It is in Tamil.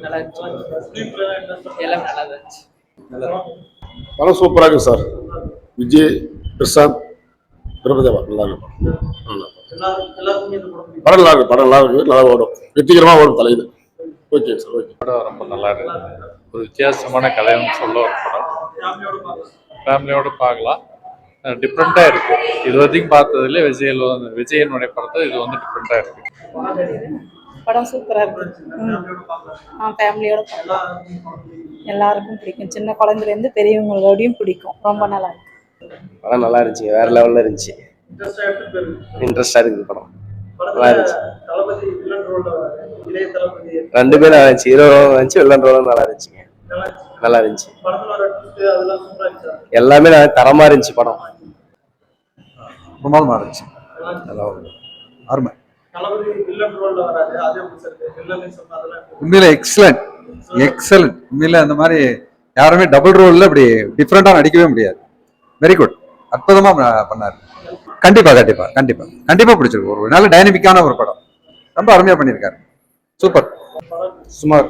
நல்லா இருந்துச்சு. எல்லாம் நல்லா இருந்துச்சு. படம் சூப்பராக இருக்கு சார். விஜய், பிரசாந்த், பிரபுதேவா நல்லா இருக்கு. படம் நல்லா இருக்கு. படம் நல்லா இருக்கு. நல்லா ஓடும். வெற்றிகரமாக ஓடும் தலையில். Okay sir. ஓகே. படம் ரொம்ப நல்லா இருக்கு. ஒரு வித்தியாசமான கதைன்னு சொல்ல ஒரு படம். ஃபேமிலியோட பார்க்கலாம். டிஃப்ரெண்ட்டாக இருக்கு. இது வரைக்கும் பார்த்ததுல விஜயனுடைய படத்தை இது வந்து டிஃப்ரெண்ட்டாக இருக்கு. படம் சூப்பராக இருக்கு. ஃபேமிலியோட பார்க்கலாம். எல்லாருக்கும் பிடிக்கும். சின்ன குழந்தைலேருந்து பெரியவங்களோடையும் பிடிக்கும். ரொம்ப நல்லா இருக்கு. படம் நல்லா இருந்துச்சு. வேற லெவலில் இருந்துச்சு. இன்ட்ரெஸ்டாக இருக்குது படம். நல்லா இருந்துச்சு. ரெண்டு பேரும் நல்லா இருந்துச்சு. ஹீரோ இருந்துச்சு, வில்லன் ரோலும் நல்லா இருந்துச்சுங்க. நல்லா இருந்துச்சு. எல்லாமே தரமா இருந்துச்சு படம். பிரமாதமா இருந்துச்சு. நல்லா அருமை. உண்மையில எக்ஸலண்ட் எக்ஸலண்ட். உண்மையில அந்த மாதிரி யாருமே டபுள் ரோல்ல இப்படி டிஃப்ரெண்டா நடிக்கவே முடியாது. Very good. அற்புதமா பண்ணாரு. கண்டிப்பா கண்டிப்பா கண்டிப்பா கண்டிப்பா பிடிச்சிருக்கு. ஒரு நல்ல டைனமிக்கான ஒரு படம். ரொம்ப அருமையா பண்ணியிருக்காரு. சூப்பர். சுமார்